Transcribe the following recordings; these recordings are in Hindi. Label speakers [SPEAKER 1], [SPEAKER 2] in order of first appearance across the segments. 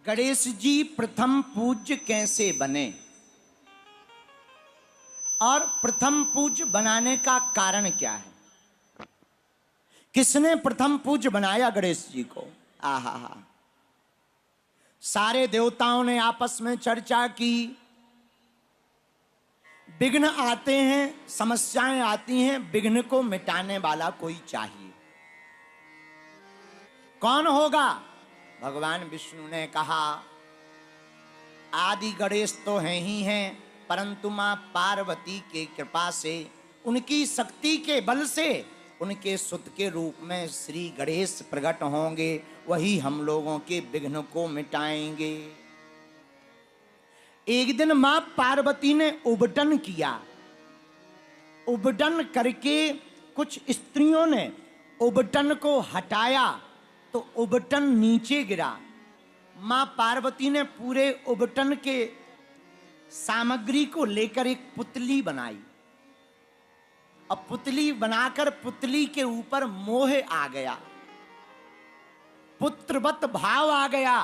[SPEAKER 1] गणेश जी प्रथम पूज्य कैसे बने और प्रथम पूज्य बनाने का कारण क्या है? किसने प्रथम पूज्य बनाया गणेश जी को? आहा, सारे देवताओं ने आपस में चर्चा की। विघ्न आते हैं, समस्याएं आती हैं, विघ्न को मिटाने वाला कोई चाहिए। कौन होगा? भगवान विष्णु ने कहा आदि गणेश तो हैं ही हैं, परंतु मां पार्वती के कृपा से, उनकी शक्ति के बल से उनके सुत के रूप में श्री गणेश प्रकट होंगे। वही हम लोगों के विघ्न को मिटाएंगे। एक दिन मां पार्वती ने उबटन किया। उबटन करके कुछ स्त्रियों ने उबटन को हटाया तो उबटन नीचे गिरा। मां पार्वती ने पूरे उबटन के सामग्री को लेकर एक पुतली बनाई। अब पुतली बनाकर पुतली के ऊपर मोह आ गया, पुत्रवत भाव आ गया।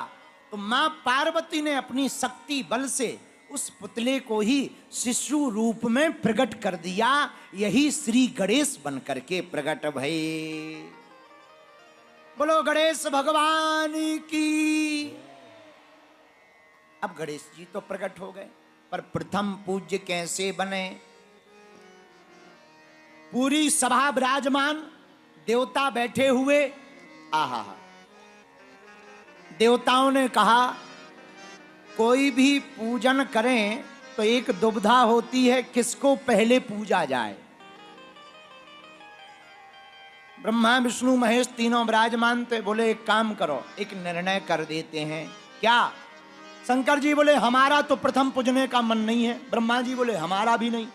[SPEAKER 1] तो मां पार्वती ने अपनी शक्ति बल से उस पुतले को ही शिशु रूप में प्रकट कर दिया। यही श्री गणेश बन करके प्रकट भये। बोलो गणेश भगवान की। अब गणेश जी तो प्रकट हो गए, पर प्रथम पूज्य कैसे बने? पूरी सभा विराजमान, देवता बैठे हुए। आहा, देवताओं ने कहा कोई भी पूजन करें तो एक दुविधा होती है, किसको पहले पूजा जाए। ब्रह्मा विष्णु महेश तीनों विराजमान थे। बोले एक काम करो, एक निर्णय कर देते हैं। क्या? शंकर जी बोले हमारा तो प्रथम पूजने का मन नहीं है। ब्रह्मा जी बोले हमारा भी नहीं।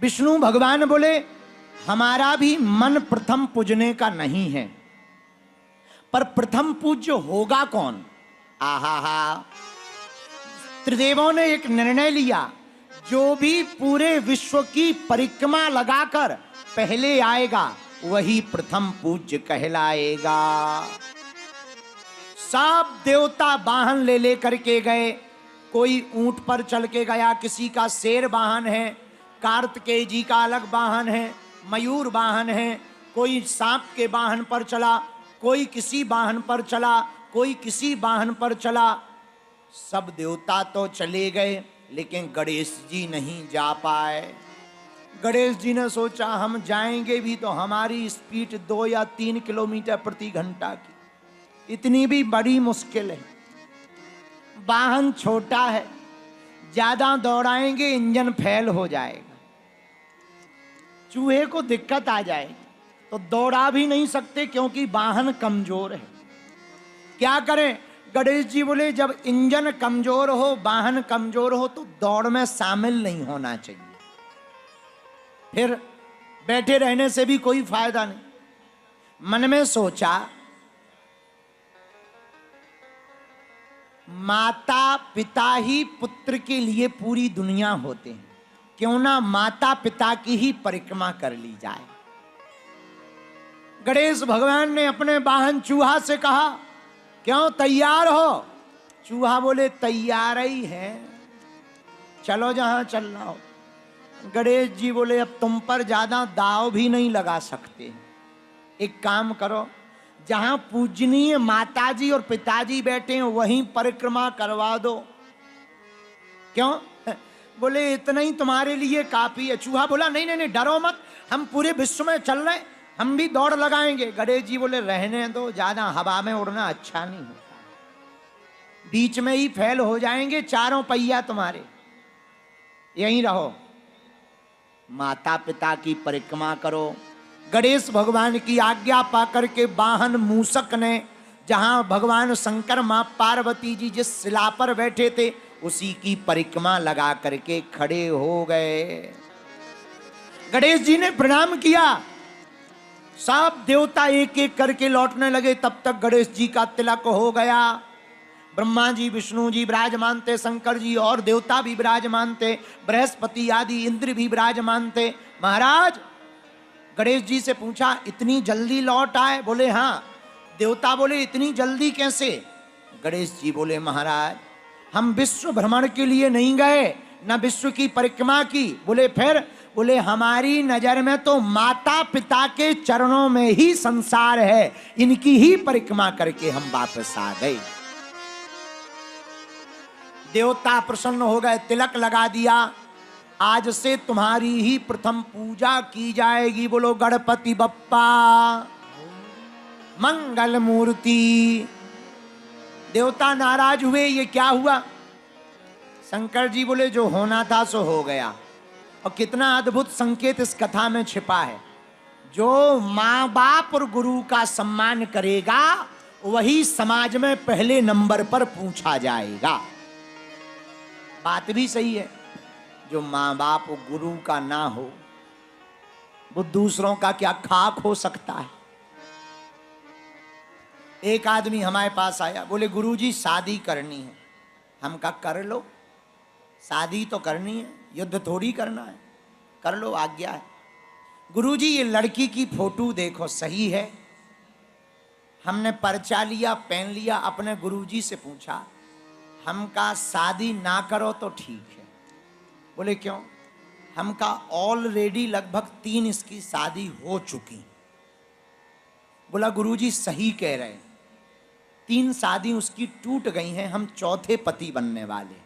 [SPEAKER 1] विष्णु भगवान बोले हमारा भी मन प्रथम पूजने का नहीं है, पर प्रथम पूज्य होगा कौन? आहा, त्रिदेवों ने एक निर्णय लिया, जो भी पूरे विश्व की परिक्रमा लगाकर पहले आएगा वही प्रथम पूज्य कहलाएगा। सब देवता वाहन ले लेकर के गए। कोई ऊंट पर चल के गया, किसी का शेर वाहन है, कार्तिकेय जी का अलग वाहन है, मयूर वाहन है, कोई सांप के वाहन पर चला, कोई किसी वाहन पर चला, कोई किसी वाहन पर चला। सब देवता तो चले गए, लेकिन गणेश जी नहीं जा पाए। गणेश जी ने सोचा हम जाएंगे भी तो हमारी स्पीड 2 या 3 किलोमीटर प्रति घंटा की, इतनी भी बड़ी मुश्किल है। वाहन छोटा है, ज्यादा दौड़ाएंगे इंजन फेल हो जाएगा, चूहे को दिक्कत आ जाएगी, तो दौड़ा भी नहीं सकते क्योंकि वाहन कमजोर है। क्या करें? गणेश जी बोले जब इंजन कमजोर हो, वाहन कमजोर हो, तो दौड़ में शामिल नहीं होना चाहिए। फिर बैठे रहने से भी कोई फायदा नहीं। मन में सोचा माता पिता ही पुत्र के लिए पूरी दुनिया होते हैं, क्यों ना माता पिता की ही परिक्रमा कर ली जाए। गणेश भगवान ने अपने वाहन चूहा से कहा क्यों, तैयार हो? चूहा बोले तैयार ही है, चलो जहां चलना हो। गणेश जी बोले अब तुम पर ज्यादा दाव भी नहीं लगा सकते, एक काम करो, जहां पूजनीय माताजी और पिताजी बैठे हैं वहीं परिक्रमा करवा दो। क्यों? बोले इतना ही तुम्हारे लिए काफी है। चूहा बोला नहीं नहीं नहीं, डरो मत, हम पूरे विश्व में चल रहे, हम भी दौड़ लगाएंगे। गणेश जी बोले रहने दो, ज्यादा हवा में उड़ना अच्छा नहीं होता, बीच में ही फेल हो जाएंगे चारों पहिया तुम्हारे, यहीं रहो, माता पिता की परिक्रमा करो। गणेश भगवान की आज्ञा पाकर के वाहन मूषक ने, जहां भगवान शंकर मां पार्वती जी जिस शिला पर बैठे थे उसी की परिक्रमा लगा करके खड़े हो गए। गणेश जी ने प्रणाम किया, सब देवता एक एक करके लौटने लगे। तब तक गणेश जी का तिलक हो गया। ब्रह्मा जी विष्णु जी विराजमान थे, शंकर जी और देवता भी विराजमान थे, बृहस्पति आदि इंद्र भी विराजमान थे। महाराज, गणेश जी से पूछा इतनी जल्दी लौट आए? बोले हाँ। देवता बोले इतनी जल्दी कैसे? गणेश जी बोले महाराज हम विश्व भ्रमण के लिए नहीं गए, न विश्व की परिक्रमा की। बोले फिर? बोले हमारी नजर में तो माता पिता के चरणों में ही संसार है, इनकी ही परिक्रमा करके हम वापस आ गए। देवता प्रसन्न हो गए, तिलक लगा दिया, आज से तुम्हारी ही प्रथम पूजा की जाएगी। बोलो गणपति बप्पा मंगल मूर्ति। देवता नाराज हुए, ये क्या हुआ? शंकर जी बोले जो होना था सो हो गया। और कितना अद्भुत संकेत इस कथा में छिपा है। जो माँ बाप और गुरु का सम्मान करेगा वही समाज में पहले नंबर पर पूछा जाएगा। बात भी सही है। जो माँ बाप और गुरु का ना हो वो दूसरों का क्या खाक हो सकता है। एक आदमी हमारे पास आया, बोले गुरुजी शादी करनी है। हम कहा कर लो, शादी तो करनी है, युद्ध थोड़ी करना है, कर लो, आज्ञा है। गुरुजी ये लड़की की फोटो देखो सही है। हमने पर्चा लिया, पेन लिया, अपने गुरुजी से पूछा, हम कहा शादी ना करो तो ठीक है। बोले क्यों? हम कहा ऑलरेडी लगभग 3 इसकी शादी हो चुकी। बोला गुरुजी सही कह रहे, 3 शादी उसकी टूट गई हैं, हम चौथे पति बनने वाले।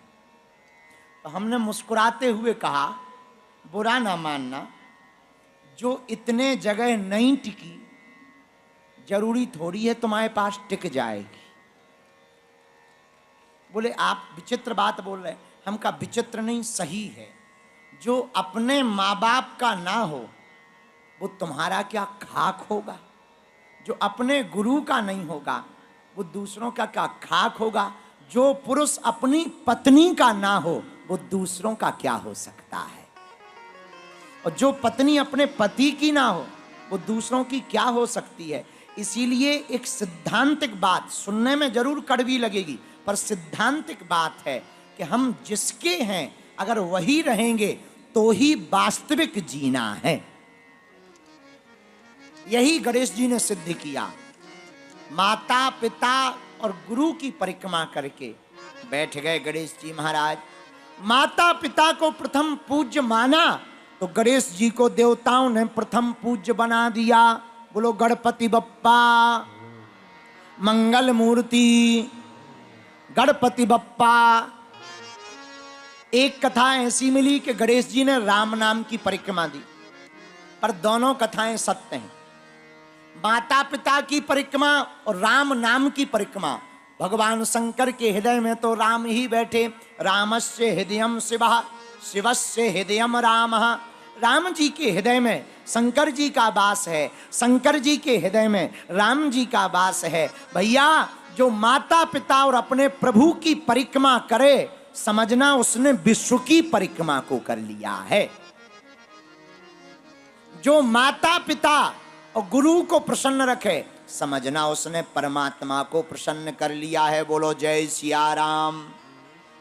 [SPEAKER 1] तो हमने मुस्कुराते हुए कहा बुरा ना मानना, जो इतने जगह नहीं टिकी जरूरी थोड़ी है तुम्हारे पास टिक जाएगी। बोले आप विचित्र बात बोल रहे हैं। हम कहा विचित्र नहीं, सही है। जो अपने माँ बाप का ना हो वो तुम्हारा क्या खाक होगा। जो अपने गुरु का नहीं होगा वो दूसरों का क्या खाक होगा। जो पुरुष अपनी पत्नी का ना हो वो दूसरों का क्या हो सकता है। और जो पत्नी अपने पति की ना हो वो दूसरों की क्या हो सकती है। इसीलिए एक सिद्धांतिक बात, सुनने में जरूर कड़वी लगेगी पर सिद्धांतिक बात है कि हम जिसके हैं अगर वही रहेंगे तो ही वास्तविक जीना है। यही गणेश जी ने सिद्ध किया। माता पिता और गुरु की परिक्रमा करके बैठ गए गणेश जी महाराज। माता पिता को प्रथम पूज्य माना तो गणेश जी को देवताओं ने प्रथम पूज्य बना दिया। बोलो गणपति बप्पा मंगल मूर्ति। गणपति बप्पा। एक कथा ऐसी मिली कि गणेश जी ने राम नाम की परिक्रमा दी, पर दोनों कथाएं सत्य हैं। माता पिता की परिक्रमा और राम नाम की परिक्रमा। भगवान शंकर के हृदय में तो राम ही बैठे। रामस्य हृदयम शिवः, शिवस्य हृदयम रामः। राम जी के हृदय में शंकर जी का वास है, शंकर जी के हृदय में राम जी का वास है। भैया जो माता पिता और अपने प्रभु की परिक्रमा करे समझना उसने विश्व की परिक्रमा को कर लिया है। जो माता पिता और गुरु को प्रसन्न रखे समझना उसने परमात्मा को प्रसन्न कर लिया है। बोलो जय सिया राम।